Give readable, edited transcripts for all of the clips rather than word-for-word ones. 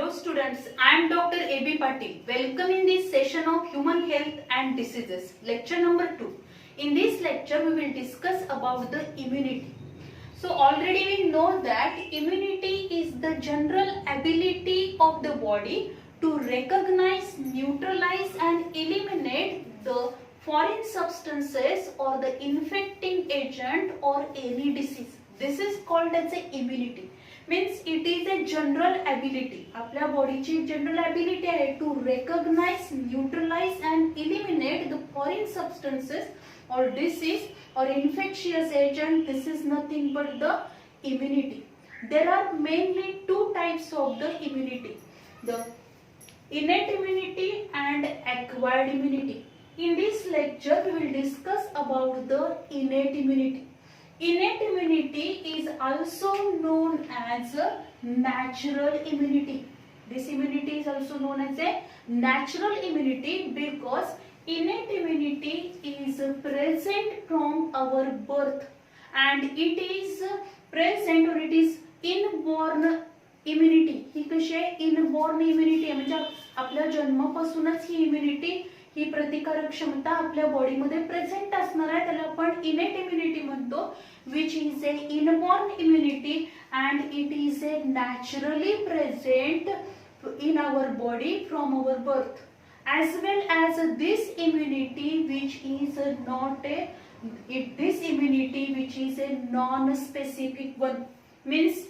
Hello students, I am Dr. A.B. Patil. Welcome in this session of Human Health and Diseases, lecture number 2. In this lecture, we will discuss about the immunity. So already we know that immunity is the general ability of the body to recognize, neutralize and eliminate the foreign substances or the infecting agent or any disease. This is called as a immunity. Means it is a general ability. आपल्या बॉडीची general ability आहे to recognize, neutralize and eliminate the foreign substances or disease or infectious agent. This is nothing but the immunity. There are mainly two types of the immunity. The innate immunity and acquired immunity. In this lecture we will discuss about the innate immunity. Innate immunity is also known as a natural immunity. This immunity is also known as a natural immunity because innate immunity is present from our birth and it is present or it is inborn immunity. ही कशी आहे inborn immunity म्हणजे आपल्या जन्मापासूनच ही immunity ही प्रतिकारक क्षमता आपल्या बॉडीमध्ये present असणार आहे त्याला आपण इनेट इम्युनिटी म्हणतो which is a inborn immunity and it is a naturally present in our body from our birth as well as this immunity which is not a this immunity which is a non-specific one means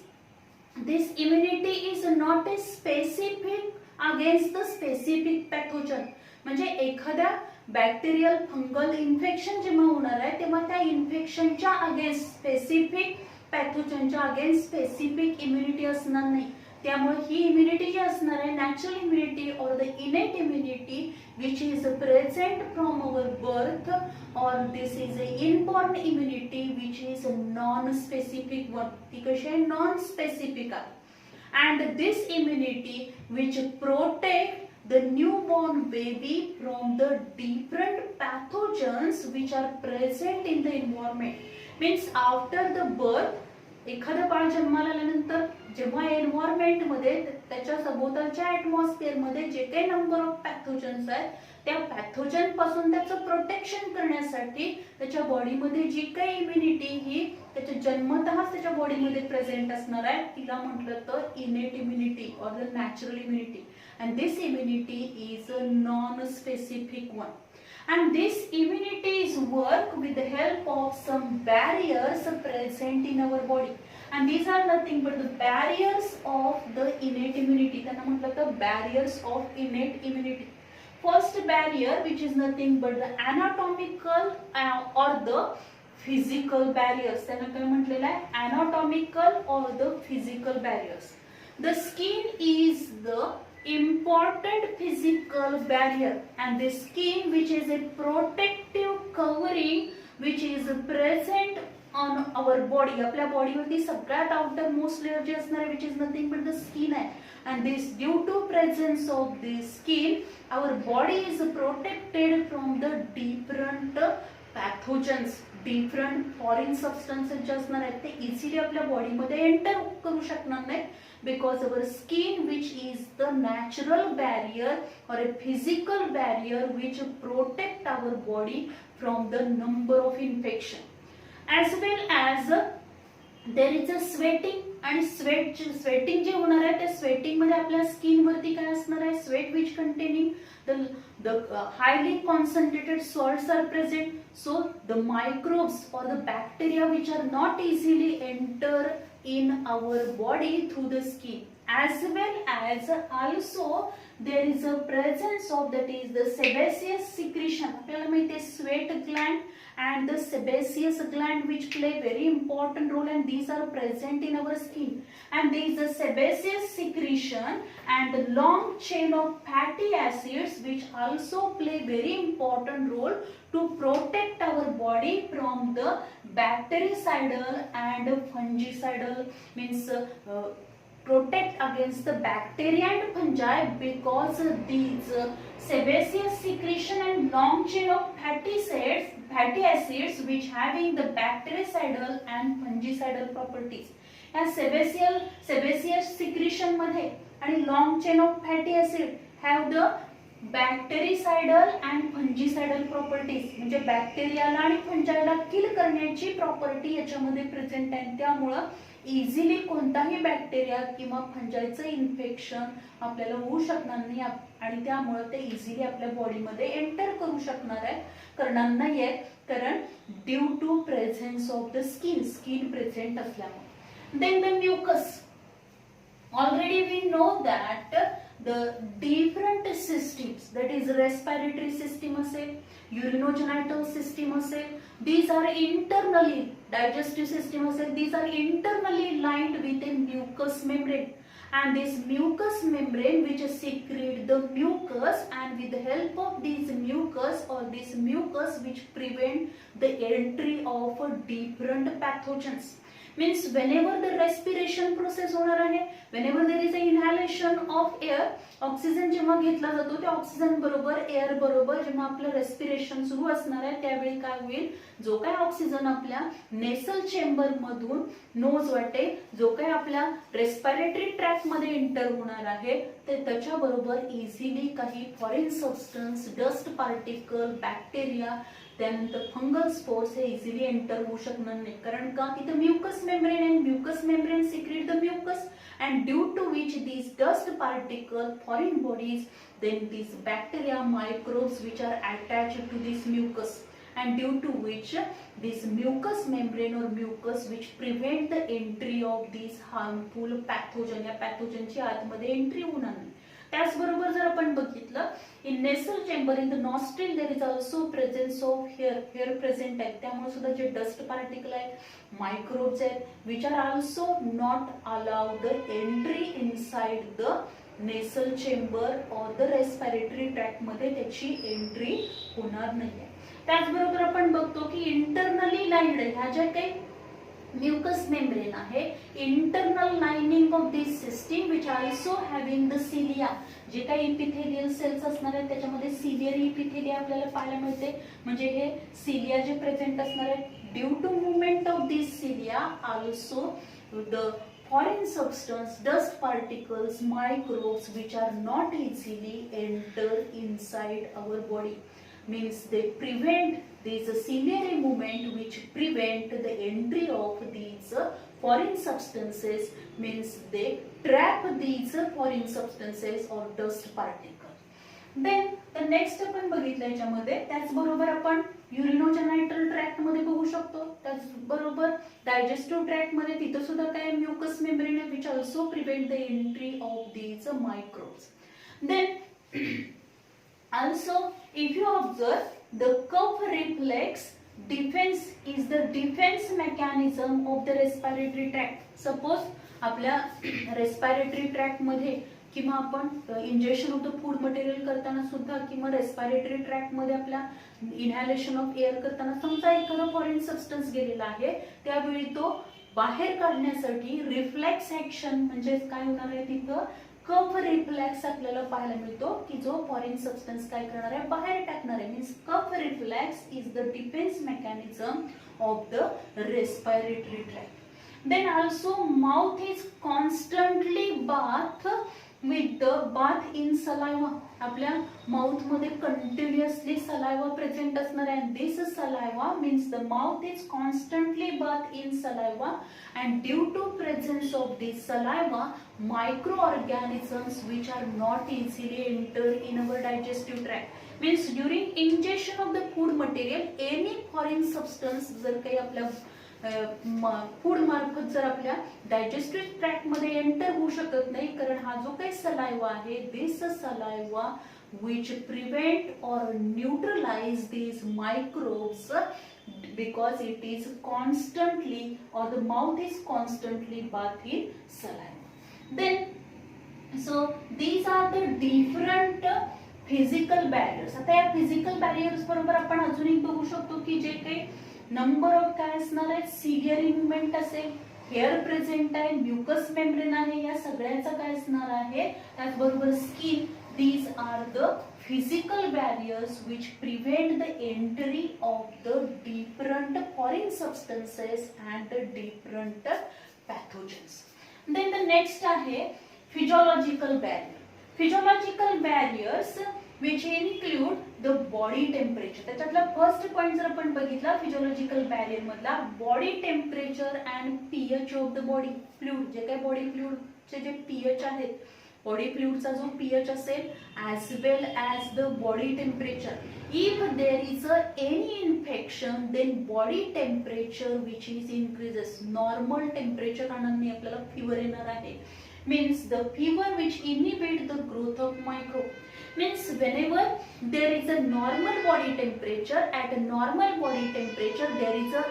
this immunity is not a specific against the specific pathogen म्हणजे एखाद्या bacterial fungal infection जेव्हा होणार आहे तेव्हा त्या इन्फेक्शनच्या against specific पॅथोजनच्या against specific immunity असणार नाही त्यामुळे ही इम्युनिटी जी असणार आहे natural immunity or the innate immunity which is present from our birth or this is a inborn immunity which is non specific one ती कशी आहे नॉन स्पेसिफिक आहे and this immunity which protect the newborn baby from the different pathogens which are present in the environment means after the birth एखादं बाळ जन्माला आल्यानंतर जेव्हा environment मध्ये त्याच्या सभोवतालच्या ऍटमॉस्फिअर मध्ये जे काही नंबर ऑफ पॅथोजन्स आहेत त्या पॅथोजन पासून त्याचं प्रोटेक्शन करण्यासाठी त्याच्या बॉडीमध्ये जी काही इम्युनिटी ही त्याच्या जन्मतःच त्याच्या बॉडीमध्ये प्रेझेंट असणार आहे तिला म्हटलं तर इनेट immunity or the natural immunity and this immunity is a non-specific one and this immunities work with the help of some barriers present in our body and these are nothing but the barriers of the innate immunity त्यांना म्हटलं तर barriers of innate immunity first barrier which is nothing but the anatomical or the physical barriers त्यांना काय म्हटलेलं आहे anatomical or the physical barriers the skin is the important physical barrier and the skin which is a protective covering which is present on our body आपल्या बॉडीवरती सगळ्यात outer most layer जे असणार आहे which is nothing but the skin आहे and this due to presence of the skin our body is protected from the different pathogens different foreign substances जे असणार आहेत ते इझिली आपल्या बॉडीमध्ये एंटर करू शकणार नाहीत because our skin which is the natural barrier or a physical barrier which protect our body from the number of infection as well as there is a sweating and sweating जे होणार आहे त्या sweating मध्ये आपल्या skin वरती काय असणार आहे sweat which containing the highly concentrated salts are present so the microbes or the bacteria which are not easily enter in our body through the skin as well as also there is a presence of that is the sebaceous secretion आपल्याला माहिती आहे sweat gland and the sebaceous gland which play very important role and these are present in our skin and there is a sebaceous secretion and the long chain of fatty acids which also play very important role to protect our body from the bactericidal and fungicidal means protect against the bacteria and fungi because these sebaceous secretion and long chain of fatty acids which having the bactericidal and fungicidal properties या sebaceous secretion मध्ये आणि long chain of fatty acid have the bactericidal and fungicidal properties, म्हणजे बॅक्टेरियाला आणि फंजाईला किल करण्याची property याच्यामध्ये present आहे. त्यामुळं इझिली कोणताही बॅक्टेरिया किंवा फंजाईचं इन्फेक्शन आपल्याला होऊ शकणार नाही आणि त्यामुळे ते इझिली आपल्या बॉडीमध्ये एंटर करणार नाहीये, कारण due to presence of the skin present असल्यामुळे. Then the mucus. Already we know that the different systems, that is respiratory system असेल, urinogenital system असेल, these are internally, digestive system असेल, these are internally lined with a mucous membrane, and this mucous membrane which secrete the mucus, and with the help of this mucus which prevent the entry of different pathogens. Means whenever the respiration process होणार आहे, whenever there is a inhalation of air, oxygen जेव्हा घेतला जातो त्या oxygen बरोबर air बरोबर जेव्हा आपलं रेस्पिरेशन सुरू असणार आहे त्यावेळी काय होईल, जो काय ऑक्सिजन आपल्या नेसल चेंबर मधून नोज वाटे जो काय आपल्या रेस्पिरेटरी ट्रॅक मध्ये एंटर होणार आहे ते त्याच्या बरोबर इझिली काही foreign substance, dust particle, bacteria, त्यानंतर फंगल स्पोर्स हे इझिली एंटर होऊ शकणार नाही. कारण का, तिथे म्युकस मेम्ब्रेन आहे, mucus membrane secrete the mucus, and due to which these dust particle, foreign bodies, then these bacteria, microbes which are attached to this mucus, and due to which this mucous membrane or mucus which prevent the entry of these harmful pathogen, या पॅथोजनची आतमध्ये entry होणार नाही. त्याचबरोबर जर आपण बघितलं, in nasal chamber, in the nostril there is also presence of hair present आहे. त्यामुळे सुद्धा जे डस्ट पार्टिकल आहेत, मायक्रोब्स आहेत, which are also not allowed the entry inside the nasal chamber और द रेस्पिरेटरी ट्रॅक मध्ये त्याची एंट्री होणार नाहीये. त्याचबरोबर आपण बघतो की इंटरनली लाइन्ड ह्या ज्या काही mucous membrane आहे, internal lining of this system which also having the cilia, जे काही इपिथेलियल सेल्स असणार आहेत त्याच्यामध्ये सिलियरी इपिथेलिया आपल्याला पाहायला मिळते. म्हणजे हे सिलिया जे प्रेझेंट असणार आहेत, due to movement of this cilia also the foreign substance, dust particles, microbes which are not easily enter inside our body, means they prevent this ciliary movement which prevent the entry of these foreign substances, means they trap these foreign substances or dust particles. Then the next आपण बघितलं याच्यामध्ये, त्याचबरोबर आपण युरिनोजेनायटल tract मध्ये बघू शकतो. त्याचबरोबर digestive tract मध्ये तिथं सुद्धा काय म्युकस मेम्ब्रेन आहे which also prevent the entry of these microbes. Then also if you observe, the cough reflex defense is the defense mechanism of the respiratory tract. Suppose आपल्या रेस्पिरेटरी ट्रॅक्ट मध्ये किंवा आपण injection of the food material करताना सुद्धा किंवा respiratory tract मध्ये आपल्या इनहॅलेशन of air करताना समजा एखादा फॉरेन सबस्टन्स गेलेला आहे, त्यावेळी तो बाहेर काढण्यासाठी रिफ्लेक्स ऍक्शन म्हणजे काय होणार आहे, तिथं कफ रिफ्लेक्स आपल्याला पाहायला मिळतो की जो फॉरेन सबस्टन्स काय करणार आहे, बाहेर टाकणार आहे. Means cough reflex is the defence mechanism of the respiratory tract. Then also mouth is constantly bath in saliva. आपल्या माउथ मध्ये कंटिन्युअसली सलाइवा प्रेझेंट असणार आहे. This saliva means the mouth is constantly bath in saliva, and due to presence of this saliva microorganisms which are not easily enter in our digestive tract. Means during injection of the food material any foreign substance जर काही आपल्या food मार्फत जर आपल्या digestive tract मध्ये enter होऊ शकत नाही, कारण हा जो काही सलाइवा आहे, this saliva which prevent or neutralize these microbes because it is constantly or the mouth is constantly bathed in saliva. Then so these are the different physical barriers. आता या physical barriers बरोबर आपण अजून एक बघू शकतो की जे काही नंबर ऑफ काय असणार आहे, सिलियरी मुवमेंट असेल, हेअर प्रेझेंट आहे, म्युकस मेम्ब्रेन आहे, या सगळ्याचा काय असणार आहे. त्याचबरोबर skin. These are the physical barriers which prevent the entry of the different foreign substances and the different pathogens. Then the next आहे physiological barrier. Physiological barriers which include the body temperature. त्याच्यातला first point जर आपण बघितला physiological barrier मधला body temperature and pH of the body fluid, जे काही body फ्लुइडचे जे pH आहेत, बॉडी फ्लुइडचा जो पीएच असेल as well as the body temperature. If there is any infection, then body temperature which is increases. Normal temperature कारणाने आपल्याला fever येणार आहे. Means the fever which inhibit the growth of microbe. Means whenever there is a normal body temperature, at a normal body temperature there is a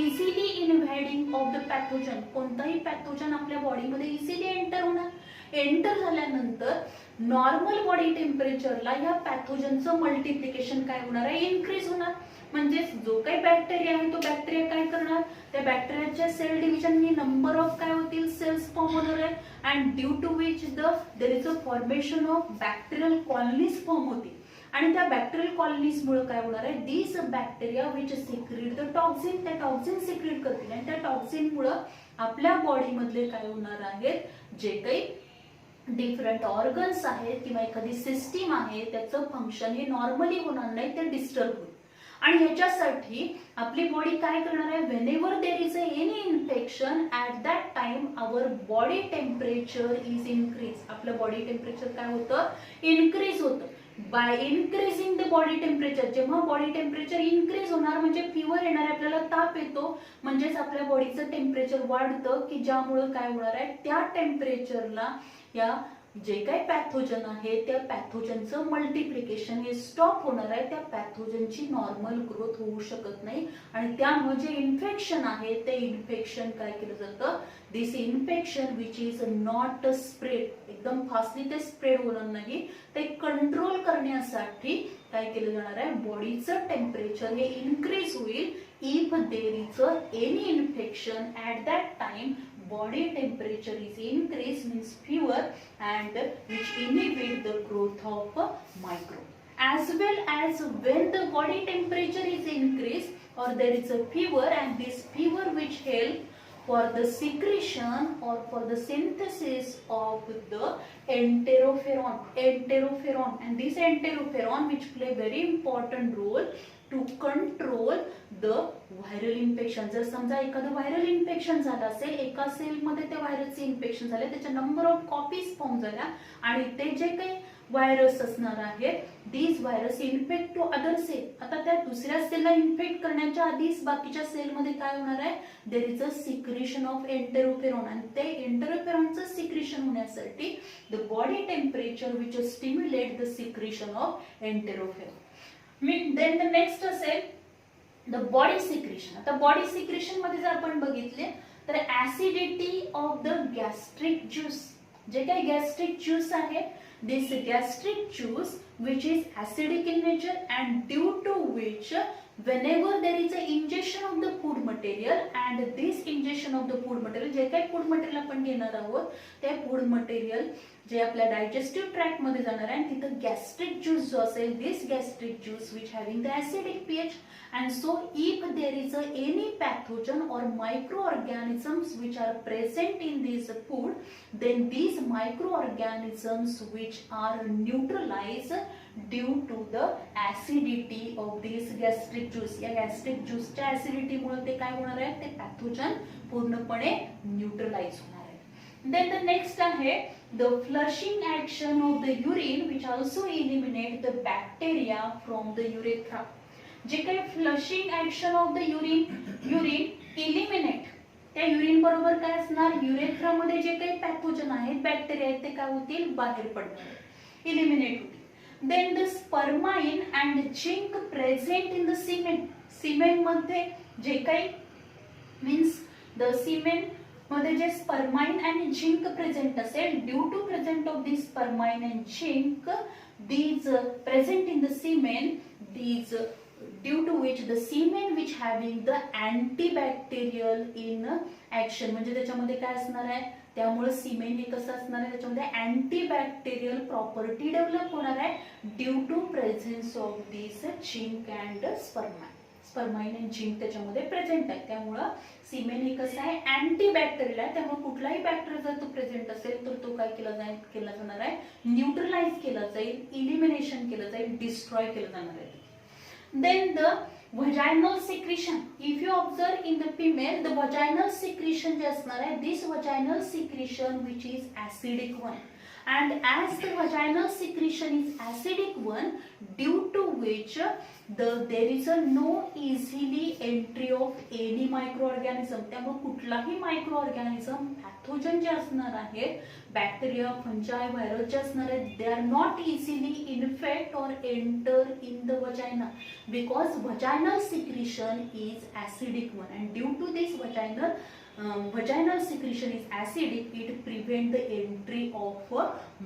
easily invading of the pathogen. कोणताही pathogen आपल्या बॉडीमध्ये easily enter होणार. Enter झाल्यानंतर normal body टेम्परेचरला या पॅथोजनचं multiplication काय होणार आहे, increase होणार. म्हणजे जो काही बॅक्टेरिया आहे तो बॅक्टेरिया काय करणार, त्या बॅक्टेरियाच्या सेल डिव्हिजननी नंबर ऑफ काय होतील, सेल्स फॉर्म होणार आहे. And due to which there is a formation of bacterial colonies form होतील. आणि त्या बॅक्टेरियल कॉलनीज मुळे काय होणार आहे, this bacteria which secrete the toxin, त्या टॉक्सिन सिक्रीट करतील. आणि त्या टॉक्सिन मुळे आपल्या बॉडी मधले काय होणार आहेत, जे काही डिफरंट ऑर्गन्स आहेत किंवा एखादी सिस्टीम आहे त्याचं फंक्शन हे नॉर्मली होणार नाही, ते डिस्टर्ब होईल. आणि ह्याच्यासाठी आपली बॉडी काय करणार आहे, whenever there is any infection at that time our body temperature is increase. आपलं बॉडी टेम्परेचर काय होतं, इन्क्रीज होतं. By increasing the body temperature, जेव्हा बॉडी टेम्परेचर इन्क्रीज होणार म्हणजे फिवर येणार आहे, आपल्याला ताप येतो, म्हणजेच आपल्या बॉडीचं टेम्परेचर वाढतं, की ज्यामुळे काय होणार आहे, त्या टेम्परेचरला या जे काही पॅथोजन आहे त्या पॅथोजनचं मल्टिप्लिकेशन हे स्टॉप होणार आहे. त्या पॅथोजनची नॉर्मल ग्रोथ होऊ शकत नाही आणि त्यामुळे जे इन्फेक्शन आहे ते इन्फेक्शन काय केलं जातं, this infection which is not spread, एकदम फास्टली ते स्प्रेड होणार नाही, ते कंट्रोल करण्यासाठी काय केलं जाणार आहे, बॉडीचं टेम्परेचर हे इन्क्रीज होईल. If there is any infection at that time body temperature is increased, means fever, and which inhibit the growth of microbe. As well as when the body temperature is increased or there is a fever, and this fever which help for the secretion or for the synthesis of the enteroferon, and this enteroferon which play very important role to control the viral infection. जर समजा एखादं viral infection झालं असेल, एका cell मध्ये त्या व्हायरसचे infection झाले, त्याच्या नंबर ऑफ कॉपीज फॉर्म झाल्या आणि ते जे काही व्हायरस असणार आहे, this virus infect to other cell. आता त्या दुसऱ्या सेलला इन्फेक्ट करण्याच्या आधीच बाकीच्या सेलमध्ये काय होणार आहे, there is a secretion of interferon. आणि ते एंटेरोफेरॉनचं सिक्रेशन होण्यासाठी the body temperature which stimulate the secretion of interferon. Then the next असेल द बॉडी सिक्रेशन. आता बॉडी सिक्रेशन मध्ये जर आपण बघितले तर acidity of the gastric juice, जे काही गॅस्ट्रिक ज्यूस आहे, this gastric juice which is acidic in nature and due to which whenever there is a ingestion of the food material, and this ingestion of the food material, जे काही food material आपण घेणार आहोत त्या food material जे आपल्या digestive tract मध्ये जाणार आहे, तिथं गॅस्ट्रिक ज्यूस जो असेल, this gastric juice which having the acidic pH, and so if there is any pathogen or microorganisms which are present in this food, then these microorganisms which are neutralized due to the acidity of this gastric juice. या gastric juice च्या acidity मुळे ते काय होणार आहे, ते pathogen पूर्णपणे neutralise होणार आहे. Then the next आहे the flushing action of the urine which also eliminate the bacteria from the urethra. जे काही flushing action of the urine eliminate, त्या युरिन बरोबर काय असणार, युरेथ्रा मध्ये जे काही पॅथोजन आहेत, बॅक्टेरिया आहेत, ते काय होतील, बाहेर पडणार, इलिमिनेट होतील. Then the spermine and zinc present in the semen. Semen मध्ये जे काही मीन्स द सिमेंट मध्ये जे स्पर्माइन अँड झिंक प्रेझेंट असेल, due to present of this spermine and zinc, these present in the semen, these due to which the semen which having the antibacterial in action, म्हणजे त्याच्यामध्ये काय असणार आहे, त्यामुळे semen हे कसं असणार आहे, त्याच्यामध्ये अँटीबॅक्टेरियल प्रॉपर्टी डेव्हलप होणार आहे due to presence of this zinc and spermine. Spermine and zinc त्याच्यामध्ये प्रेझेंट आहे. त्यामुळं सिमेन हे कसं आहे, अँटीबॅक्टेरियल आहे. त्यामुळे कुठलाही बॅक्टेरिया जर तो प्रेझेंट असेल तर तो काय केला जाणार आहे, न्यूट्रलाइज केला जाईल, इलिमिनेशन केलं जाईल, डिस्ट्रॉय केलं जाणार आहे. Then the vaginal secretion. If you observe in the female, the vaginal secretion जे असणार आहे, this vaginal secretion which is acidic one. And as the vaginal secretion is acidic one, due to which there is a no easily entry of any microorganism. त्यामुळे कुठलाही मायक्रोऑर्गॅनिझम pathogen जे असणार आहे, bacteria, फंजाय, virus जे असणार आहेत, they are not easily infect or enter in the vagina because vaginal secretion is acidic one, and due to this vaginal secretion is acidic, it prevent the entry of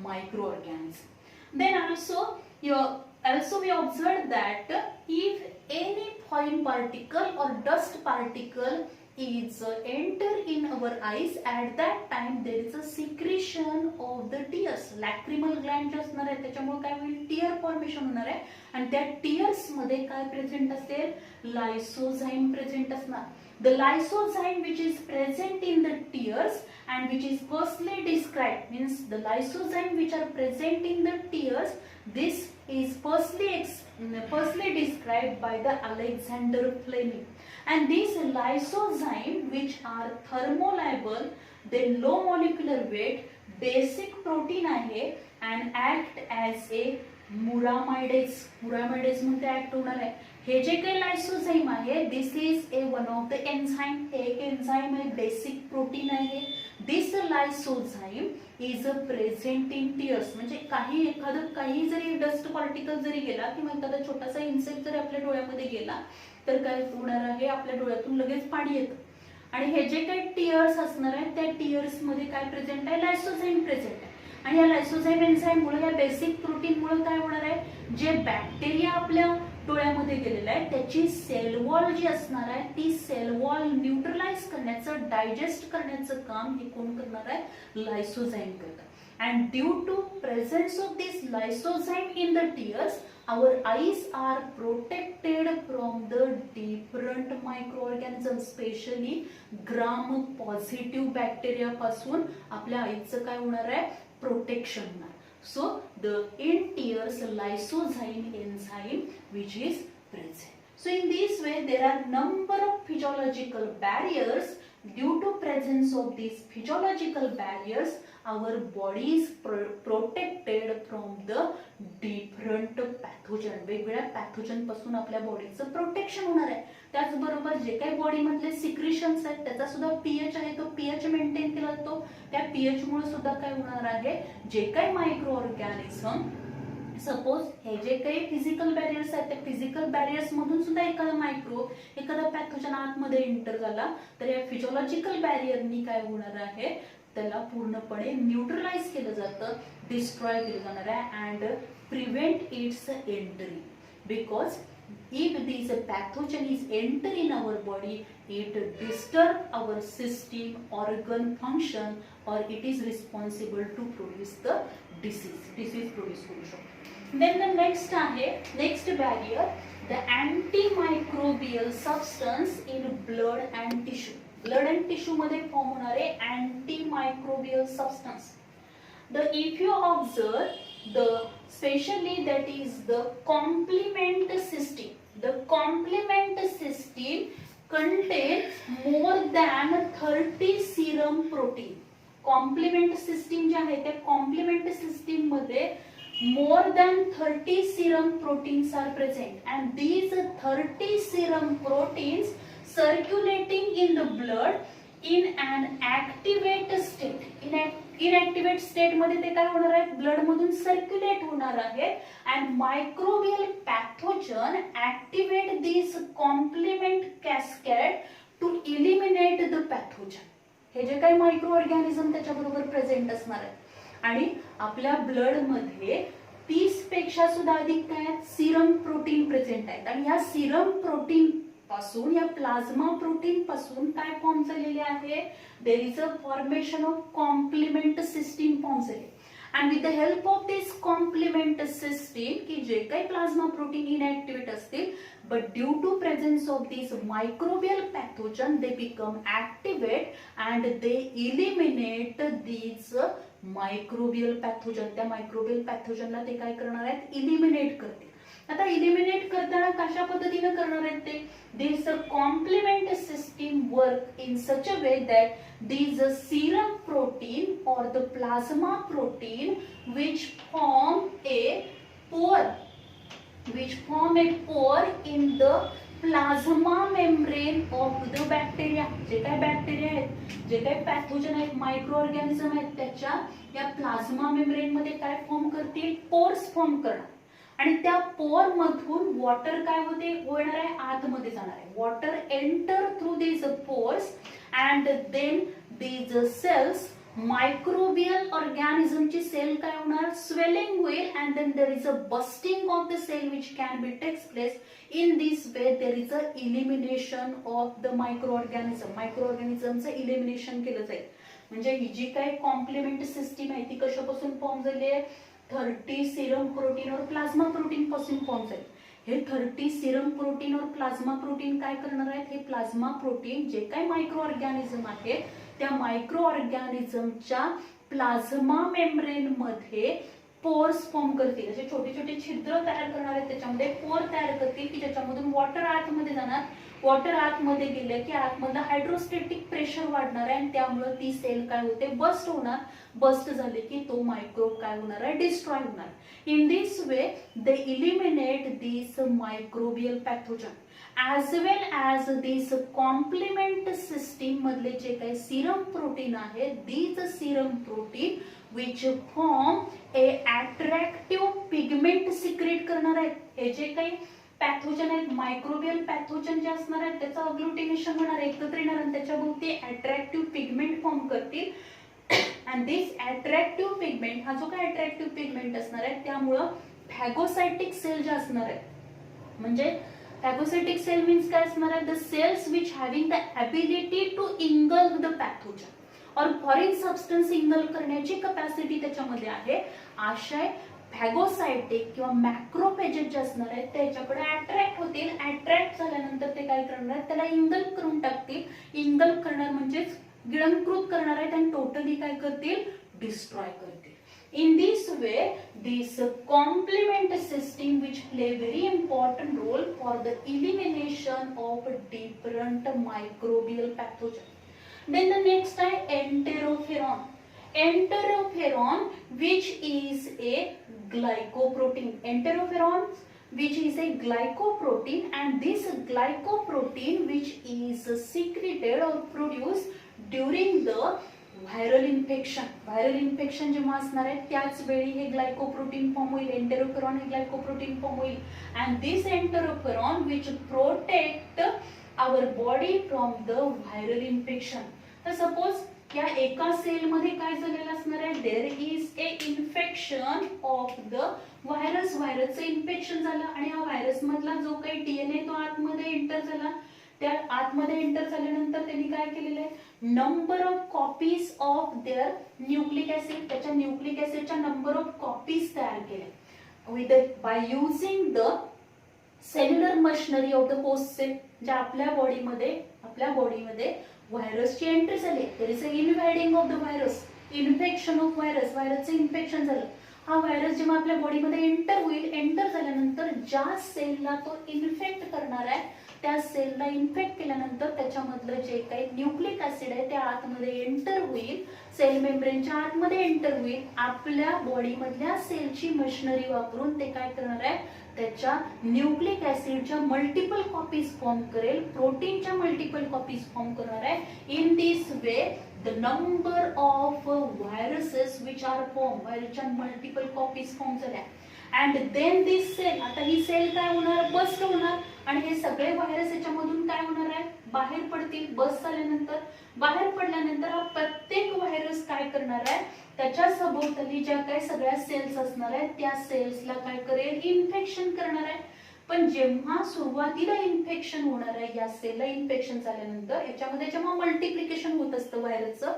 microorganism. Then also we observed that if any fine particle or dust particle is enter in our eyes, at that time there is a secretion of the tears. Lacrimal gland जे असणार आहे त्याच्यामुळे काय होईल, tier formation होणार आहे. आणि त्या टीयर्स मध्ये काय प्रेझेंट असेल, लायसोझाइम प्रेझेंट असणार. The lysozyme which is present in the tears and which is firstly described, means the lysozyme which are present in the tears, this is firstly described by the Alexander Fleming. And these lysozyme which are thermolabile, they low molecular weight, basic protein आहे and act as a muramidase मध्ये act होणार आहे. हे जे काही lysozyme आहे, this is a one of the enzyme, एक enzyme आहे, बेसिक प्रोटीन आहे. This lysozyme is present in tears. म्हणजे काही जरी डस्ट पार्टिकल जरी गेला किंवा एखादा छोटासा इन्सेक्ट जरी आपल्या डोळ्यामध्ये गेला तर काय होणार आहे, आपल्या डोळ्यातून लगेच पाणी येतं. आणि हे जे काही टीयर्स असणार आहेत त्या टीयर्स मध्ये काय प्रेझेंट आहे, लायसोझाइम प्रेझेंट आहे. आणि या लायसोझाइम एन्झाइममुळे, या बेसिक प्रोटीनमुळे काय होणार आहे, जे बॅक्टेरिया आपल्या डोळ्यामध्ये गेलेला आहे त्याची सेल वॉल जी असणार आहे, ती सेल वॉल न्यूट्रलाइज करण्याचं, डायजेस्ट करण्याचं काम हे कोण करणार आहे, लायसोझाइम करतात. And due to presence of this lysozyme in the tears, our eyes are protected from the different microorganisms, especially gram positive bacteria पासून आपल्या आईचं काय होणार आहे, प्रोटेक्शन होणार. So the in tears lysozyme enzyme which is present. So in this way there are number of physiological barriers. Due to presence of these physiological barriers, our body is protected from the different pathogen. वेगवेगळ्या pathogen पासून आपल्या बॉडीचं protection होणार आहे. त्याचबरोबर जे काही body मधले सिक्रिशन्स आहेत त्याचा सुद्धा पीएच आहे, तो पीएच मेंटेन केला जातो. त्या पीएच मुळे सुद्धा काय होणार आहे, जे काही मायक्रो ऑर्गॅनिझम, सपोज हे जे काही फिजिकल बॅरियर्स आहेत त्या फिजिकल बॅरियर्स मधून सुद्धा एखादा पॅथोजन आतमध्ये एंटर झाला तर या फिजिओलॉजिकल बॅरियरनी काय होणार आहे, त्याला पूर्णपणे न्यूट्रलाइज केलं जातं, डिस्ट्रॉय केलं जाणार आहे and prevent it's entry. Because if this pathogen is enter in our body, it disturb our system, organ function, or it is responsible to produce the disease produce करू शकतो. Then the next barrier, the antimicrobial substance in blood and tissue. Blood and tissue मध्ये form होणारे antimicrobial substance. If you observe especially that is the complement system. The complement system contains more than 30 serum protein. Complement system जे आहे त्या complement system मध्ये more than 30 serum proteins are present, and these 30 serum proteins circulating in the blood in an activate state. Inactivate state मध्ये ते काय होणार आहे, blood मधून सर्क्युलेट होणार आहे and microbial pathogen activate this complement cascade to eliminate the pathogen. हे जे काही मायक्रो ऑर्गॅनिझम त्याच्याबरोबर प्रेझेंट असणार आहे. आणि आपल्या ब्लड मध्ये 30 पेक्षा सुद्धा अधिक काय सिरम प्रोटीन प्रेझेंट आहेत. आणि या सिरम प्रोटीन पासून, या प्लाझ्मा प्रोटीन पासून काय फॉर्म झालेले आहे, there is a formation of complement system form झाले. and with the help of this complement system की जे काही प्लाझ्मा प्रोटीन इनएक्टिव्हेट असतील, but due to presence of these microbial pathogen they become activate and they eliminate these microbial pathogen. त्या microbial pathogenला ते काय करणार आहेत, इलिमिनेट करतील. आता इलिमिनेट करताना कशा पद्धतीने करणार आहेत ते, this complement system work in such a way that these serum protein or the plasma protein which form a pore in the plasma membrane of the bacteria. जे काही बॅक्टेरिया आहेत, जे काही पॅथोजन आहेत, मायक्रो ऑर्गॅनिझम आहेत, त्याच्या या plasma membrane मध्ये काय फॉर्म करतील, पोर्स फॉर्म करणार. आणि त्या पोर मधून वॉटर काय होणार आहे, आतमध्ये जाणार आहे. Water enter through these pores and then these cells, microbial ऑर्गॅनिझमची सेल काय होणार, स्वेलिंग होईल and then there is a busting of the cell which can be takes place. In this way there is a elimination of the micro organism. Micro ऑर्गॅनिझमचं elimination केलं जाईल. म्हणजे ही जी काही complement system आहे ती कशापासून फॉर्म झाली आहे, 30 सीरम प्रोटीन और प्लाझ्मा प्रोटीन पासून फॉर्म झाले. हे 30 सीरम प्रोटीन और प्लाझ्मा प्रोटीन काय करणार आहेत, हे प्लाझ्मा प्रोटीन जे काही मायक्रो ऑर्गॅनिझम आहे त्या मायक्रो ऑर्गॅनिझमच्या प्लाझ्मा मेम्ब्रेन मध्ये पोर्स फॉर्म करतील. असे छोटे छोटे छिद्र तयार करणार आहेत, त्याच्यामध्ये पोर तयार करतील की ज्याच्यामधून वॉटर आतमध्ये जाणार. वॉटर आतमध्ये गेलं की आतमधलं हायड्रोस्टॅटिक प्रेशर वाढणार आहे आणि त्यामुळे ती सेल काय होते, बस्ट होणार. बस्ट झाले की तो मायक्रोब काय होणार आहे, डिस्ट्रॉय होणार. In this way they eliminate this microbial pathogen as well as these complement system मधले जे काही सीरम प्रोटीन आहे, these serum protein which form a attractive pigment secrete करणार आहेत. हे जे काही पॅथोजन आहेत, मायक्रोबियल पॅथोजन जे असणार आहेत त्याचं अग्लुटिनेशन होणार, एकत्र येणार आणि त्याच्या भोवती अट्रॅक्टिव्ह पिगमेंट फॉर्म करतील. अँड दिस अट्रॅक्टिव्ह पिगमेंट, हा जो काय अट्रॅक्टिव्ह पिगमेंट असणार आहे त्यामुळं फॅगोसायटिक सेल जे असणार आहे, म्हणजे phagocytic cell means काय असणार आहे, the cells which having the ability to engulf the pathogen or foreign substance engulf करण्याची कॅपॅसिटी त्याच्यामध्ये आहे. आशय फॅगोसायटिक किंवा मॅक्रोफेजेस जे असणार आहेत त्याच्याकडे अट्रॅक्ट होतील. अट्रॅक्ट झाल्यानंतर ते काय करणार आहेत, त्याला इंगल्फ करून टाकतील. इंगल्फ करणार म्हणजेच गिळंकृत करणार आहेत आणि टोटली काय करतील, डिस्ट्रॉय करतील. In this way, this complement system which play very important role for the elimination of different microbial pathogen. Then the next is enteroferon. Enteroferon, which is a glycoprotein. Enteroferon, which is a glycoprotein, and this glycoprotein which is secreted or produced during the viral infection. Viral infection जेव्हा असणार आहे त्याच वेळी हे glycoprotein form होईल, interferon हे glycoprotein form होईल. And this interferon which protect our body from the viral infection. तर सपोज या एका सेल मध्ये काय झालेलं असणार आहे, there is a infection of the virus. व्हायरसचं इन्फेक्शन झालं आणि हा व्हायरस मधला जो काही डीएनए तो आतमध्ये एंटर झाला. त्या आतमध्ये एंटर झाल्यानंतर त्यांनी काय केलेलं आहे, number of copies of their nucleic acid, त्याच्या न्यूक्लिक ऍसिडच्या नंबर ऑफ कॉपीज तयार केल्या with by using the cellular machinery of the host cell. ज्या आपल्या बॉडीमध्ये व्हायरसची एंट्री झाली, there is a invading of the virus, infection of virus. व्हायरसचं इन्फेक्शन झालं. हा व्हायरस जेव्हा आपल्या बॉडीमध्ये एंटर होईल, एंटर झाल्यानंतर ज्या सेलला तो इन्फेक्ट करणार आहे त्या सेलला इन्फेक्ट केल्यानंतर त्याच्यामधलं जे काही न्यूक्लिक ऍसिड आहे ते आतमध्ये एंटर होईल, सेल मेम्ब्रेनच्या आतमध्ये एंटर होईल. आपल्या बॉडीमधल्या सेलची मशिनरी वापरून ते काय करणार आहे, त्याच्या न्यूक्लिक ऍसिडच्या मल्टिपल कॉपीज फॉर्म करेल, प्रोटीनच्या मल्टिपल कॉपीज फॉर्म करणार आहे. In this way the number of viruses which are formed, व्हायरसच्या मल्टिपल कॉपीज फॉर्म झाल्या. अँड देन दिस सेल, आता ही सेल काय होणार, बस्ट होणार आणि हे सगळे व्हायरस याच्यामधून काय होणार आहे, बाहेर पडतील. बस्ट झाल्यानंतर, बाहेर पडल्यानंतर हा प्रत्येक व्हायरस काय करणार आहे, त्याच्या सभोवताली ज्या काही सगळ्या सेल्स असणार आहेत त्या सेल्सला काय करेल, इन्फेक्शन करणार आहे. पण जेव्हा सुरुवातीला इन्फेक्शन होणार आहे या सेलला इन्फेक्शन झाल्यानंतर याच्यामध्ये जेव्हा मल्टिप्लिकेशन होत असतं व्हायरसचं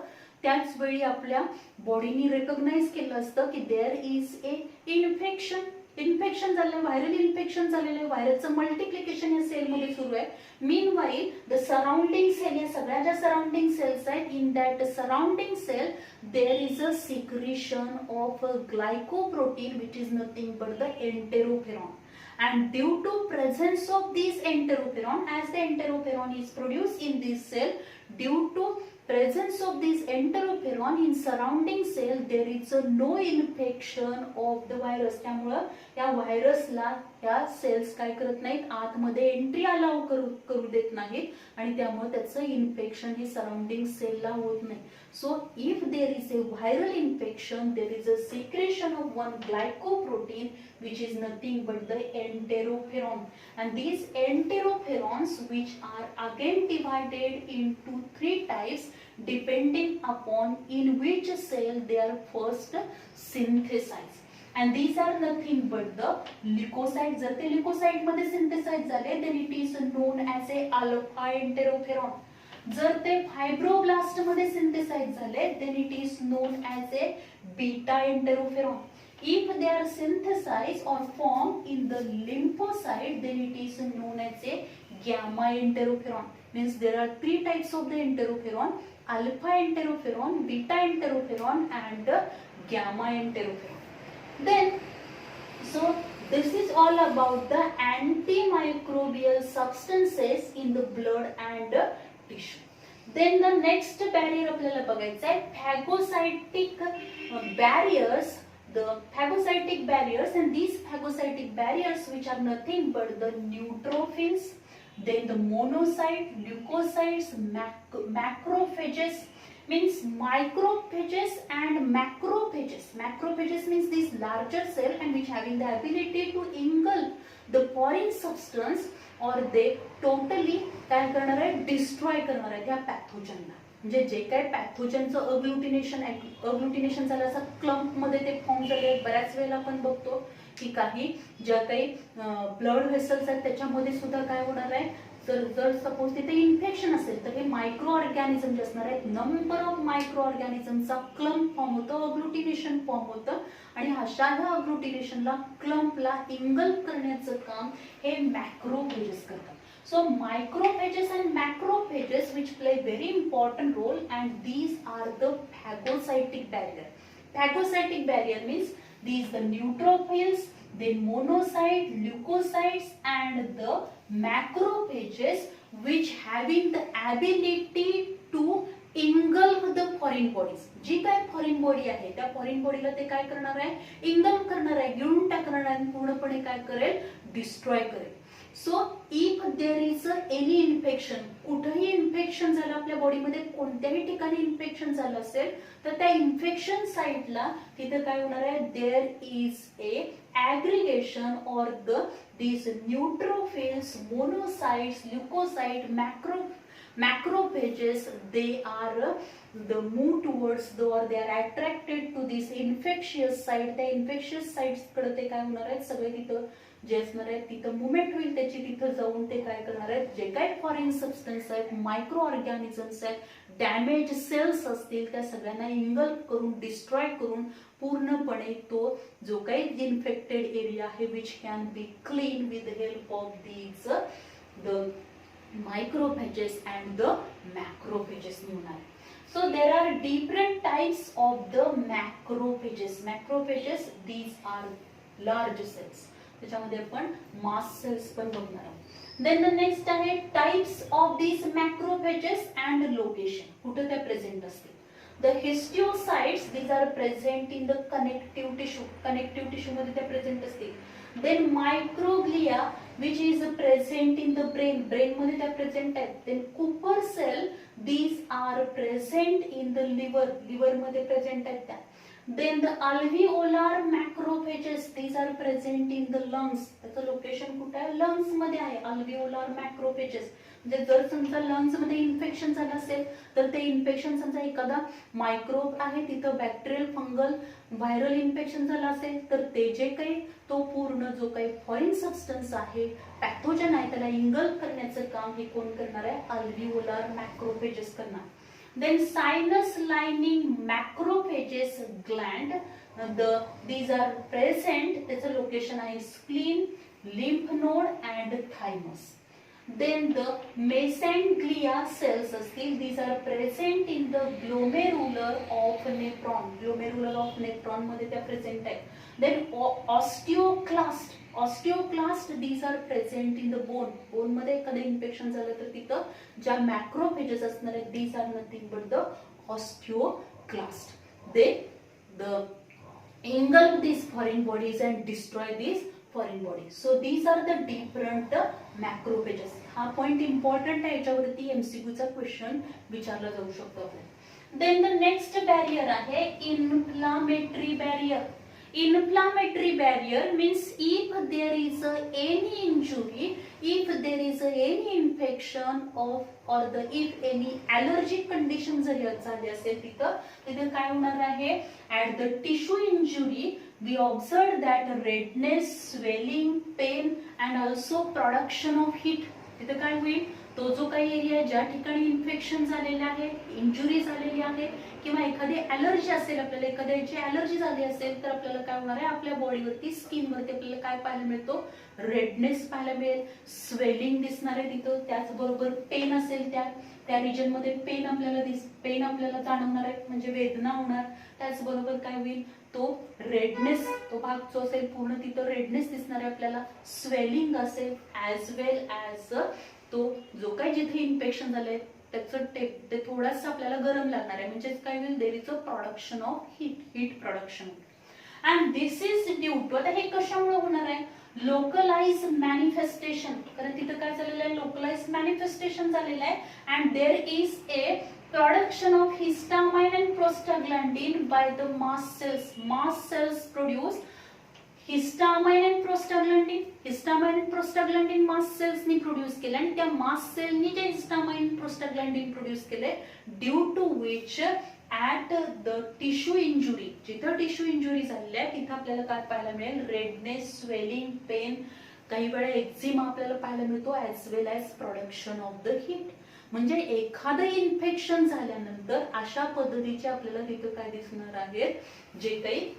त्याच वेळी आपल्या बॉडीने रेकॉग्नाइज केलं असतं की देअर इज ए इन्फेक्शन झालं, व्हायरल इन्फेक्शन झालेलं आहे, व्हायरसचं मल्टिप्लिकेशन या सेलमध्ये सुरू आहे. Meanwhile the surrounding cell, या सगळ्या ज्या सराउंडिंग सेल्स आहेत, in that surrounding cell there is a secretion of glycoprotein which is nothing but the interferon. And due to presence of these enteroferon, as the enteroferon is produced in this cell, due to presence of this enteroferon in surrounding cell, there is no infection of the virus. त्यामुळे या व्हायरसला या cells काय करत नाहीत, आतमध्ये entry allow करू देत नाहीत आणि त्यामुळे त्याचं इन्फेक्शन हे सराउंडिंग सेलला होत नाही. So if there is a viral infection, there is a secretion of one glycoprotein which is nothing but the enteroferon, and these enteroferons which are again divided into 3 types depending upon in which cell they are first synthesized, and these are nothing but the leukocytes. जर ते leukocyte मध्ये synthesize झाले then it is known as a alpha enteroferon. जर ते fibroblast मध्ये synthesise झाले then it is known as a beta enteroferon. If they are synthesized or formed in the lymphocyte then it is known as a gamma enteroferon. Means there are 3 types of the enteroferon: alpha enteroferon, beta enteroferon and gamma enteroferon. Then so this is all about the antimicrobial substances in the blood and tissue. Then the next barrier आपल्याला बघायचं आहे phagocytic barriers. The phagocytic barriers, and these phagocytic barriers which are nothing but the neutrophils, then the monocyte, leukocytes, macrophages, means microphages and macrophages. Macrophages means these larger cell and which having the ability to engulf the foreign substance or they totally काय करणार आहे, destroy करणार आहे त्या पॅथोजनला. म्हणजे जे काही पॅथोजनचं अग्लुटिनेशन झालं असं क्लम्प मध्ये ते फॉर्म झाले. बऱ्याच वेळेला आपण बघतो की काही ज्या काही ब्लड व्हेसल्स आहेत त्याच्यामध्ये सुद्धा काय होणार आहे, जर सपोज तिथे इन्फेक्शन असेल तर हे मायक्रो ऑर्गॅनिझम जे असणार आहेत, नंबर ऑफ मायक्रो ऑर्गॅनिझमचा क्लम्प फॉर्म होतं, अग्लुटिनेशन फॉर्म होतं आणि अशा ह्या अग्लुटिनेशनला क्लम्पला इंगल्फ करण्याचं काम हे मॅक्रोफेजेस करतात. So microphages and macrophages which play very important role, and these are the phagocytic barrier. Phagocytic barrier means these the neutrophils, then monocyte, leukocytes and the macrophages which having the ability to engulf the foreign bodies. जी काय foreign body आहे त्या foreign बॉडीला ते काय करणार आहे, engulf करणार आहे, गिळून टाकणार आहे आणि पूर्णपणे काय करेल, डिस्ट्रॉय करेल. So if there is any infection, कुठेही इन्फेक्शन झालं आपल्या बॉडीमध्ये, कोणत्याही ठिकाणी इन्फेक्शन झालं असेल तर त्या इन्फेक्शन साइटला तिथे काय होणार आहे, there is a aggregation or these neutrophils, monocytes, leukocyte, macrophages, they are the move towards or they are attracted to this infectious site. त्या infectious sites कडे ते काय होणार आहेत, सगळे तिथं जे असणार आहे तिथं मुवमेंट होईल त्याची, तिथं जाऊन ते काय करणार आहेत, जे काही फॉरेन सबस्टन्स आहेत, मायक्रो ऑर्गॅनिझम्स आहेत, डॅमेज सेल्स असतील त्या सगळ्यांना इंगल्फ करून, डिस्ट्रॉय करून पूर्णपणे तो जो काही इन्फेक्टेड एरिया आहे which can B clean with the help of these the microphages and the macrophages मिळणार. So there are different types of the macrophages. Macrophages, these are large cells. त्याच्यामध्ये आपण मास सेल्स पण बघणार आहोत. Then the next आहे types of these macrophages and location. कुठे त्या present असतील. The histiocytes, these are present in the connective tissue. Connective tissue मध्ये त्या प्रेझेंट असतील. Then microglia, which is present in the brain. Brain मध्ये त्या present आहेत. Then Cooper cell, these are present in the liver. Liver मध्ये present आहेत त्या. Then the alveolar macrophages, these are present in the lungs. त्याचं location कुठे आहे, lungs मध्ये आहे. alveolar macrophages म्हणजे जर समजा लंग्स मध्ये इन्फेक्शन झालं असेल तर ते इन्फेक्शन समजा एखादा मायक्रोब आहे तिथं, बॅक्टेरियल, फंगल, व्हायरल इन्फेक्शन झालं असेल तर ते जे काही तो पूर्ण जो काही फॉरेन सबस्टन्स आहे, पॅथोजन आहे, त्याला इंगल्फ करण्याचं काम हे कोण करणार आहे, अल्व्हिओलार मॅक्रोफेजेस करणार. Then sinus lining macrophages gland, these are present, त्याचं लोकेशन आहे spleen, lymph node and thymus. Then the mesenteria cells असतील, these are present in the glomerular of nephron. Glomerular of nephron मध्ये त्या present आहेत. Then osteoclast, these are present in the bone. Bone मध्ये एखादं infection झालं तर तिथं ज्या मॅक्रोफेजेस असणार आहेत, these are nothing but the osteoclast. They engulf these foreign bodies and destroy these foreign bodies. So these are the different macrophages. हा point important आहे, याच्यावरती एमसीक्यू चा क्वेश्चन विचारला जाऊ शकतो आपल्याला. देन द नेक्स्ट बॅरियर आहे inflammatory barrier. Inflammatory barrier means if there is any injury, if there is any infection or if any allergic condition जर झाली असेल तिथं काय होणार आहे, at the tissue injury we observe that redness, swelling, pain and also production of heat. तिथं काय होईल, तो जो काही एरिया ज्या ठिकाणी इन्फेक्शन झालेले आहे, इंजुरी झालेली आहे किंवा एखादी ॲलर्जी असेल, आपल्याला एखाद्याची ॲलर्जी झाली असेल तर आपल्याला काय होणार आहे, आपल्या बॉडीवरती स्किनवरती आपल्याला काय पाहायला मिळतो, रेडनेस पाहायला मिळेल, स्वेलिंग दिसणार आहे तिथं. त्याचबरोबर पेन असेल त्या रिजन मध्ये पेन आपल्याला जाणवणार आहे, म्हणजे वेदना होणार. त्याचबरोबर काय होईल, तो रेडनेस, तो भाग जो असेल पूर्ण तिथं रेडनेस दिसणार आहे आपल्याला, स्वेलिंग असेल ॲज वेल ॲज तो जो काही जिथे इन्फेक्शन झालंय त्याचं ते थोडंसं आपल्याला गरम लागणार आहे, म्हणजे काय होईल, there is a production of heat production. And this is due to, आता हे कशामुळे होणार आहे, लोकलाइज मॅनिफेस्टेशन. कारण तिथं काय झालेलं आहे, लोकलाइज मॅनिफेस्टेशन झालेलं आहे. And there is A production of histamine and prostaglandin by the mast cells. Mast cells produce histamine and prostaglandin. Histamine and prostaglandin mast cells ni produce केले आणि त्या mast cell ni जे histamine and prostaglandin produce केले, due to which at the tissue injury, जिथं tissue injury झालेली आहे तिथं आपल्याला काय पाहायला मिळेल, रेडनेस, स्वेलिंग, पेन, काही वेळा एक्झिमा आपल्याला पाहायला मिळतो, as well as production of the heat. म्हणजे एखादं इन्फेक्शन झाल्यानंतर अशा पद्धतीचे आपल्याला तिथं काय दिसणार आहेत, जे काही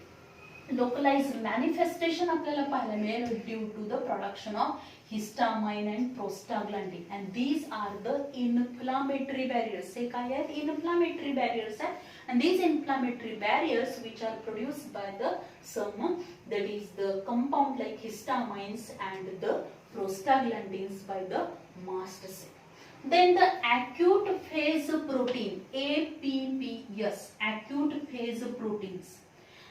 लोकलाइज्ड मॅनिफेस्टेशन आपल्याला पाहायला मिळेल due to the production of histamine and prostaglandin. And these are the inflammatory barriers. हे काय आहेत, इन्फ्लामेटरी बॅरियर्स आहेत. And these inflammatory barriers which are produced by the some, that is the compound like histamines and the prostaglandins by the mast cell. Then the acute phase protein, APPs, acute phase proteins.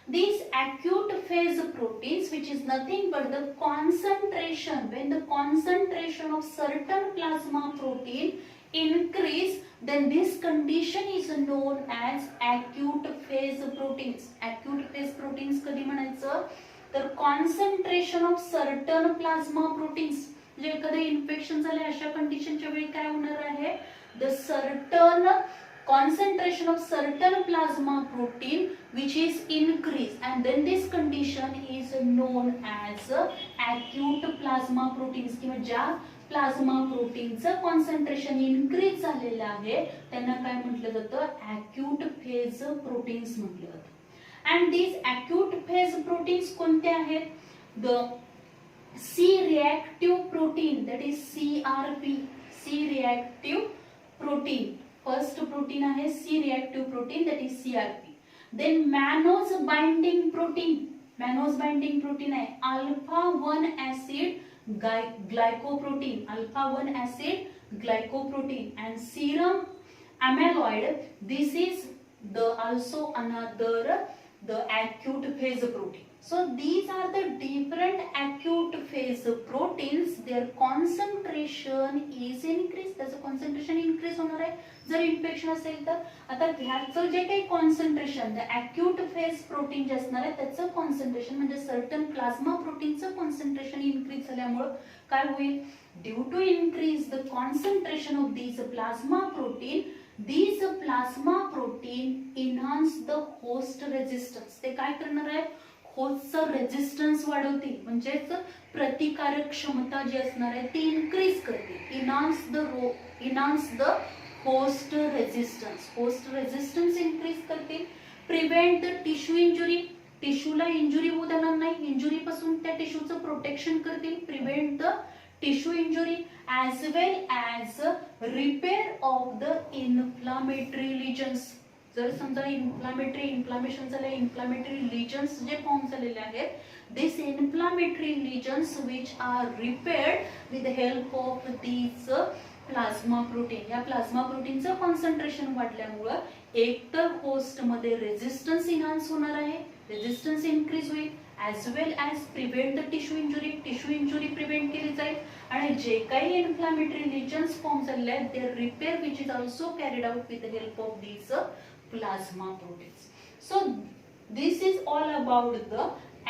These acute phase proteins, which is nothing but the concentration, when the concentration of certain plasma protein increase, then this condition is known as acute phase proteins. Acute phase proteins कधी म्हणायचं, तर concentration of certain plasma proteins, जे एखादे infection झाले अशा कंडिशनच्या वेळी काय होणार आहे, the certain concentration of certain plasma protein which is increased, and then this condition is known as acute plasma proteins. किंवा ज्या प्लाझ्मा प्रोटीनचं कॉन्सन्ट्रेशन इन्क्रीज झालेलं आहे त्यांना काय म्हटलं जातं, acute phase proteins म्हटलं जातं. and these acute phase proteins कोणते आहेत, the C-reactive protein, that is CRP, C-reactive protein. First protein आहे C-reactive protein, that is CRP. Then mannose binding protein, mannose binding protein आहे alpha 1 acid glycoprotein, alpha 1 acid glycoprotein. And serum amyloid, this is the also another the acute phase protein. So these are the different acute phase proteins. Their concentration is increased. त्याचं concentration increase होणार आहे जर infection असेल तर. आता ह्याचं जे काही concentration, the acute phase protein जे असणार आहे त्याचं कॉन्सन्ट्रेशन म्हणजे सर्टन प्लाझ्मा प्रोटीनचं कॉन्सन्ट्रेशन इन्क्रीज झाल्यामुळे काय होईल, due to increase the concentration of these plasma protein, these plasma protein enhance the host resistance. ते काय करणार आहे, होस्टचं रेजिस्टन्स वाढवतील, म्हणजेच प्रतिकारक क्षमता जी असणार आहे ती इन्क्रीज करते. Enhance the host resistance increase करतील, प्रिव्हेंट द टिश्यू इंजुरी, टिश्यूला इंजुरी होऊ देणार नाही, इंजुरी पासून त्या टिश्यूचं प्रोटेक्शन करतील, prevent the tissue injury as well as repair of the inflammatory lesions. जर समजा इन्फ्लामेशन झाले, इन्फ्लामेटरी लिजन्स जे फॉर्म झालेले आहेत, this inflammatory lesions which are repaired with the help of this plasma protein. या प्लाझ्मा प्रोटीनचं concentration वाढल्यामुळं एकतर होस्ट मध्ये रेझिस्टन्स इन्हान्स होणार आहे, रेझिस्टन्स इन्क्रीज होईल, as well as prevent the tissue injury prevent केली जाईल, आणि जे काही इन्फ्लामेटरी लिजन्स फॉर्म झालेले आहेत their repair which is also carried out with the help of these plasma proteins. So this is all about the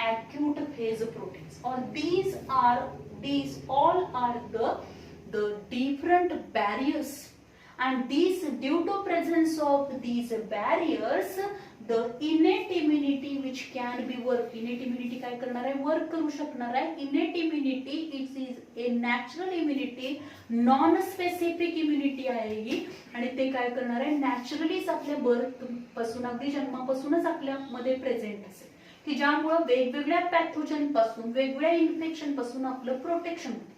acute phase proteins, or these all are the different barriers, and these due to presence of these barriers the innate immunity which can be work. innate immunity काय करणार आहे, work करू शकणार आहे. innate immunity it is a natural immunity, non specific immunity आहे ही, आणि ते काय करणार आहे, नॅचरलीच आपल्या बर्थ पासून, अगदी जन्मापासूनच आपल्यामध्ये प्रेझेंट असेल, की ज्यामुळे वेगवेगळ्या पॅथोजन पासून, वेगवेगळ्या इन्फेक्शन पासून आपलं प्रोटेक्शन होतं.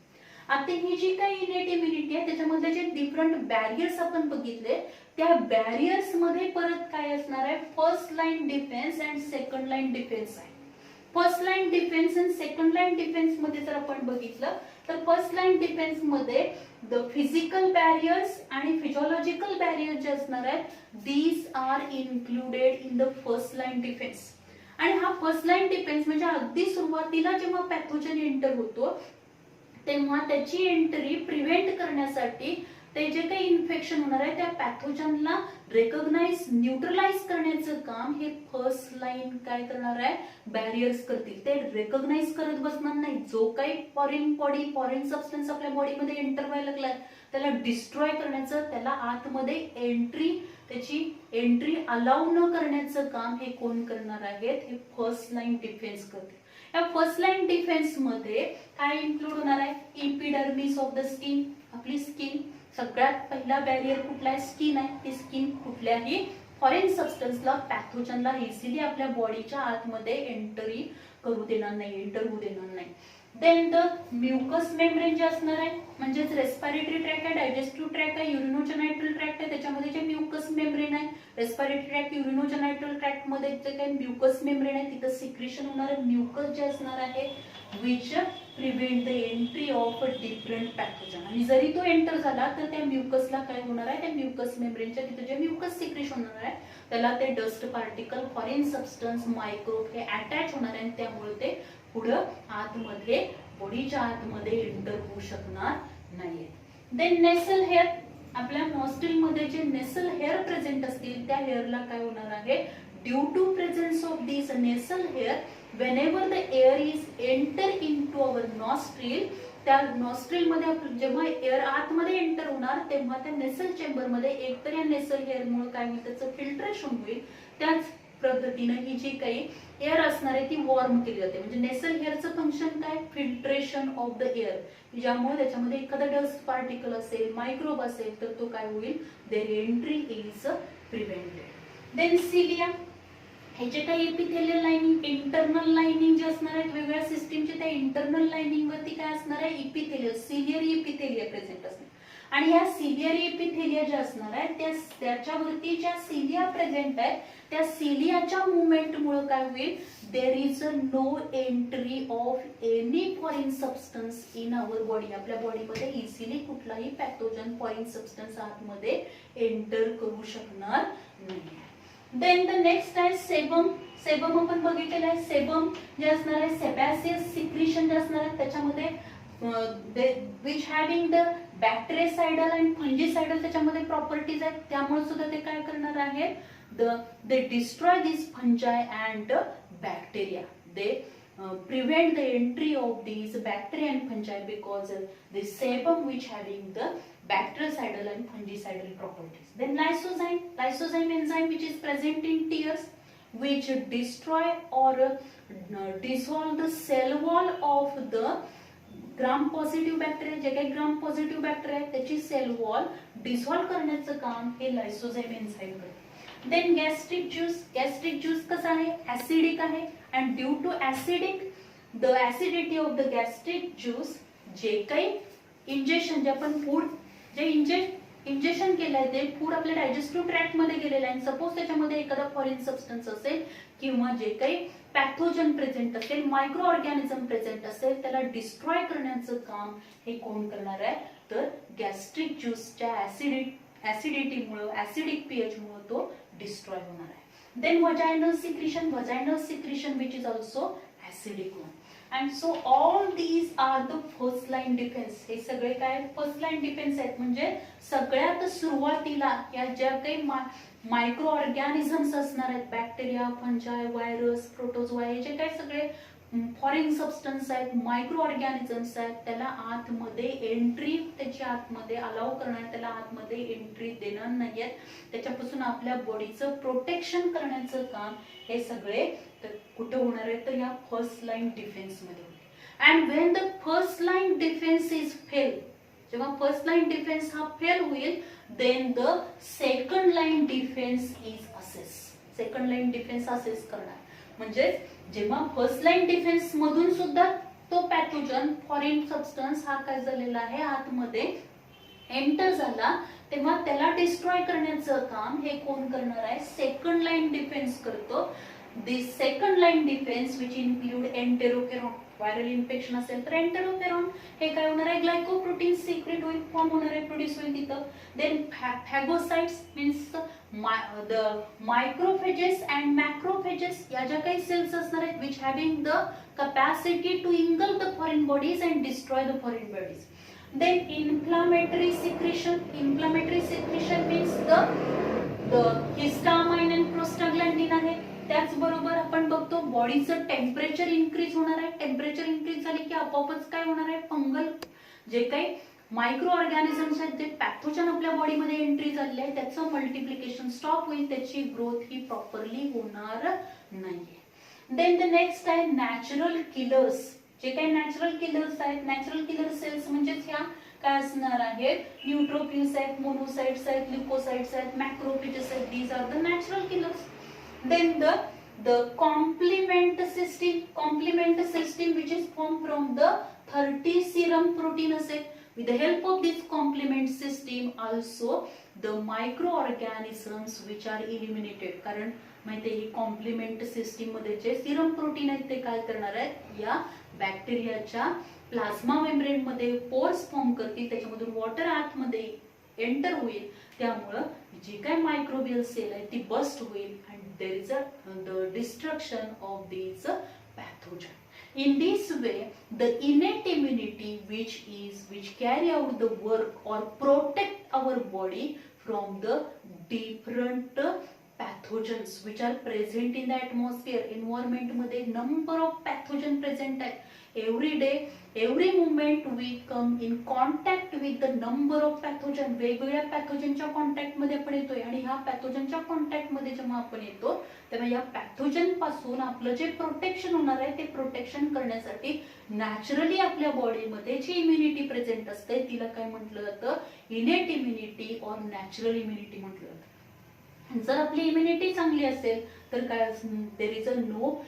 आता ही जी काही इनेट इम्युनिटी आहे त्याच्यामध्ये जे डिफरंट बॅरियर्स आपण बघितले, त्या बॅरियर्स मध्ये परत काय असणार आहे, first line defence and second line defence आहे. First line defence and second line defence मध्ये जर आपण बघितलं तर फर्स्ट लाईन डिफेन्स मध्ये द फिजिकल बॅरियर्स आणि फिजिओलॉजिकल बॅरियर्स जे असणार आहेत, these are included in the first line defence. आणि हा फर्स्ट लाईन डिफेन्स म्हणजे अगदी सुरुवातीला जेव्हा पॅथोजन एंटर होतो तेव्हा त्याची एंट्री प्रिव्हेंट करण्यासाठी ते जे काही इन्फेक्शन होणार आहे त्या पॅथोजनला रेकॉग्नाइज, न्यूट्रलाइज करण्याचं काम हे फर्स्ट लाईन काय करणार आहे, बॅरियर्स करतील. ते रेकॉग्नाइज करत बसणार नाही. जो काही फॉरेन सबस्टन्स आपल्या बॉडीमध्ये एंटर व्हायला लागलाय त्याला डिस्ट्रॉय करण्याचं, त्याला आतमध्ये त्याची एंट्री अलाउ न करण्याचं काम हे कोण करणार आहेत, हे फर्स्ट लाईन डिफेन्स करते. या फर्स्ट लाईन डिफेन्स मध्ये काय इन्क्लूड होणार आहे, इपिडर्मिस ऑफ द स्किन, आपली स्किन. सगळ्यात पहिला बॅरियर कुठला आहे, स्किन आहे. ती स्किन कुठल्याही फॉरेन सबस्टन्सला, पॅथोजनला इझिली आपल्या बॉडीच्या आतमध्ये एंटर होऊ देणार नाही. देन द म्युकस मेम्ब्रेन जे असणार आहे, म्हणजेच रेस्पिरेटरी ट्रॅक आहे, डायजेस्टिव्ह ट्रॅक आहे, युरिनोजेनायटल ट्रॅक्ट आहे, त्याच्यामध्ये जे म्युकस मेम्ब्रेन आहे, रेस्पिरेटरी ट्रॅक, युरिनोजेनायटल ट्रॅक्ट मध्ये जे काही म्युकस मेम्ब्रेन आहे तिथं सिक्रेशन होणार आहे म्युकस जे असणार आहे, which prevent the entry of different pathogen. आणि जरी तो एंटर झाला तर त्या म्युकसला काय होणार आहे, त्या म्युकस मेम्ब्रेनच्या तिथे जे म्युकस सिक्रेशन होणार आहे त्याला ते dust particle, foreign substance, microbe हे अटॅच होणार आहे, आणि त्यामुळे ते पुढं आतमध्ये, बॉडीच्या आतमध्ये एंटर होऊ शकणार नाहीये. देन नेसल हेअर, आपल्या नॉस्ट्रिल मध्ये जे नेसल हेअर प्रेझेंट असतील त्या हेअरला काय होणार आहे, ड्यू टू प्रेझेन्स ऑफ दिस नेसल hair, whenever the air is enter into our nostril, त्या नॉस्ट्रिल मध्ये जेव्हा एअर आतमध्ये एंटर होणार तेव्हा त्या नेसल चेंबर मध्ये एकतर या नेसल हेअर मुळे काय होईल, त्याचं फिल्ट्रेशन होईल. त्याच पद्धतीने ही जी काही एअर असणार आहे ती वॉर्म केली जाते. म्हणजे नेसल हेअरचं फंक्शन काय, फिल्ट्रेशन ऑफ द एअर, ज्यामुळे त्याच्यामध्ये एखादा डस्ट पार्टिकल असेल, मायक्रोब असेल तर तो काय होईल, their entry is prevented. Then cilia, हे जे काही एपिथेलियल लाइनिंग, इंटरनल लाइनिंग जे असणार आहे वेगवेगळ्या सिस्टीमचे, त्या इंटरनल लाइनिंग वरती काय असणार आहे, इपिथेलियल, सिलियरी इपिथेलिया प्रेझेंट असणार. आणि या सिलियरी इपिथेलिया ज्या असणार आहे त्याच्यावरती ज्या सिलिया प्रेझेंट आहे त्या सिलियाच्या मुवमेंट मुळे काय होईल, there is no entry of any foreign substance in our body. आपल्या बॉडीमध्ये इझिली कुठलाही पॅथोजन, फॉरेन सबस्टन्स आतमध्ये एंटर करू शकणार नाही. देन द नेक्स्ट आहे सेबम. सेबम आपण बघितलेलं आहे. सेबम जे असणार आहे, सेबॅसियस सिक्रिशन जे असणार आहे त्याच्यामध्ये which having the bactericidal and फंजिसाइडल त्याच्यामध्ये प्रॉपर्टीज आहेत, त्यामुळे सुद्धा ते काय करणार आहेत, दे destroy this फंजाय and bacteria. They prevent the entry of these bacteria and fungi because the sebum which having the bactericidal and fungicidal properties. Then lysozyme enzyme which is present in tears which destroy or dissolve the cell wall of the gram positive bacteria, जे काही ग्राम positive bacteria आहेत त्याची sale wall डिसॉल्व्ह करण्याचं काम हे lysozyme enzyme करते. Then gastric juice कसा आहे, ऍसिडिक आहे, and due to the acidity of the gastric juice जे काही इंजेक्शन, जे आपण फूड जे इंजेक्शन केलंय ते फूड आपल्या डायजेस्टिव्ह ट्रॅक्ट मध्ये गेलेलं आहे, सपोज त्याच्यामध्ये एखादा फॉरेन सबस्टन्स असेल किंवा जे काही पॅथोजन प्रेझेंट असेल, मायक्रो ऑर्गॅनिझम प्रेझेंट असेल, त्याला डिस्ट्रॉय करण्याचं काम हे कोण करणार आहे, तर गॅस्ट्रिक ज्यूसच्या ऍसिडिटीमुळे, ऍसिडिक पीएच मुळे तो डिस्ट्रॉय होणार आहे. Then vaginal secretion which is also acidic one. And so all these are the first line defence. हे सगळे काय फर्स्ट लाईन डिफेन्स आहेत, म्हणजे सगळ्यात सुरुवातीला या ज्या काही मायक्रो ऑर्गॅनिझम्स असणार आहेत, बॅक्टेरिया, फंजाय, व्हायरस, प्रोटोझोआ, हे जे काही सगळे फॉरेन सबस्टन्स आहेत, मायक्रो ऑर्गॅनिझम्स आहेत, त्याला आतमध्ये एंट्री, त्याची आतमध्ये अलाव करणार, त्याला आतमध्ये एंट्री देणार नाहीयेत, त्याच्यापासून आपल्या बॉडीचं प्रोटेक्शन करण्याचं काम हे सगळे कुठे होणार आहे, तर या फर्स्ट लाईन डिफेन्स मध्ये. And when the first line defence is fail, जेव्हा फर्स्ट लाईन डिफेन्स हा फेल होईल, then the second line defence is access. Second line defence access करणार, म्हणजे जेव्हा फर्स्ट लाईन डिफेन्स मधून सुद्धा तो पॅथोजन, फॉरेन सबस्टन्स हा काय झालेला आहे, आतमध्ये एंटर झाला, तेव्हा त्याला डिस्ट्रॉय करण्याचं काम हे कोण करणार आहे, सेकंड लाईन डिफेन्स करतो. This second line defence which include interferon, viral infection असेल तर एंटेरोफेरॉन हे काय होणार आहे, ग्लायकोप्रोटीन सिक्रेट होईल, फॉर्म होणार आहे, प्रोड्यूस होईल तिथं. Then phagocytes means the microphages and macrophages, या ज्या काही सेल्स असणार आहेत which having the capacity to engulf the foreign bodies and destroy the foreign bodies. Then inflammatory secretion means the histamine and prostaglandin आहे. त्याचबरोबर आपण बघतो बॉडीचं टेम्परेचर इन्क्रीज होणार आहे, टेम्परेचर इन्क्रीज झाले की आपोआपच काय होणार आहे, फंगल जे काही मायक्रो ऑर्गॅनिझम्स आहेत, जे पॅथोजन आपल्या बॉडीमध्ये एंट्री झाले आहे, त्याचं मल्टिप्लिकेशन स्टॉप होईल, त्याची ग्रोथ ही प्रॉपरली होणार नाहीये. देन द नेक्स्ट आहे नॅचरल किलर्स. जे काही नॅचरल किलर्स आहेत, नॅचरल किलर सेल्स म्हणजेच ह्या काय असणार आहेत, न्यूट्रोफिल्स आहेत, मोनोसाइट्स आहेत, ल्युकोसाइट्स आहेत, मॅक्रोफेजेस आहेत, these are the natural killers. Then the complement system which is formed from the 30 serum protein acid. With the help of this complement system also the microorganisms which are eliminated. कारण माहिती ही complement system मध्ये जे Serum protein आहेत ते काय करणार आहेत, या बॅक्टेरियाच्या प्लाझ्मा मेम्ब्रेन मध्ये पोर्स फॉर्म करतील, त्याच्यामधून वॉटर आतमध्ये एंटर होईल, त्यामुळे जी काय मायक्रोबियल सेल आहे ती बस्ट होईल and there is the destruction of these pathogen. In this way the innate immunity which carry out the work or protect our body from the different pathogens which are present in the atmosphere. Environment मध्ये number of pathogen present आहेत. Every day, every moment we come in contact with the number of pathogen. वेगवेगळ्या पॅथोजनच्या contact मध्ये आपण येतोय, आणि ह्या पॅथोजनच्या contact मध्ये जेव्हा आपण येतो तेव्हा या पॅथोजन पासून आपलं जे प्रोटेक्शन होणार आहे ते प्रोटेक्शन करण्यासाठी नॅचरली आपल्या बॉडीमध्ये जी इम्युनिटी प्रेझेंट असते तिला काय म्हटलं जातं, इनेट इम्युनिटी और नॅचरल इम्युनिटी म्हटलं जातं. जर आपली इम्युनिटी चांगली असेल तर काय, there is a no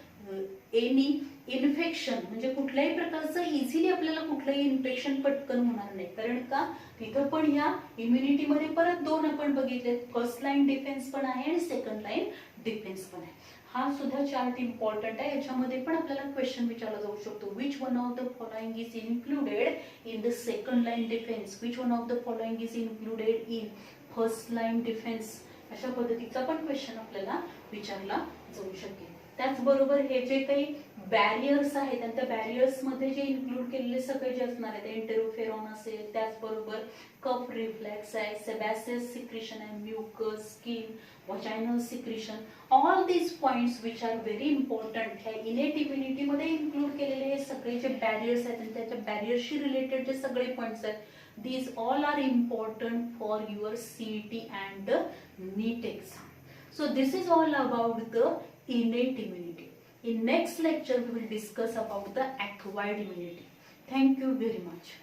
any infection, म्हणजे कुठल्याही प्रकारचं इझिली आपल्याला कुठलंही इन्फेक्शन पटकन होणार नाही. कारण का, तिथं पण ह्या इम्युनिटी मध्ये परत दोन आपण बघितले, फर्स्ट लाईन डिफेन्स पण आहे आणि सेकंड लाईन डिफेन्स पण आहे. हा सुद्धा चार्ट इम्पॉर्टंट आहे, याच्यामध्ये पण आपल्याला क्वेश्चन विचारला जाऊ शकतो, which one of the following is included in the second line defence, which one of the following is included in first line defence, अशा पद्धतीचा पण क्वेश्चन आपल्याला विचारला जाऊ शकेल. त्याचबरोबर हे जे काही बॅरियर्स आहेत आणि त्या बॅरियर्स मध्ये जे इन्क्लूड केलेले सगळे जे असणार आहेत, एंटेरोफेरॉन असेल, त्याचबरोबर कफ रिफ्लेक्स आहे, सेबॅसियस सिक्रेशन आहे, mucus, skin, vaginal secretion, all these points which are very important. ह्या इनेट इम्युनिटी मध्ये इन्क्लूड केलेले हे सगळे जे बॅरियर्स आहेत आणि त्याच्या बॅरियर्सशी रिलेटेड जे सगळे पॉइंट्स आहेत, these all are important for your CET and NEET exam. So this is all about the innate immunity. In next lecture we will discuss about the acquired immunity. Thank you very much.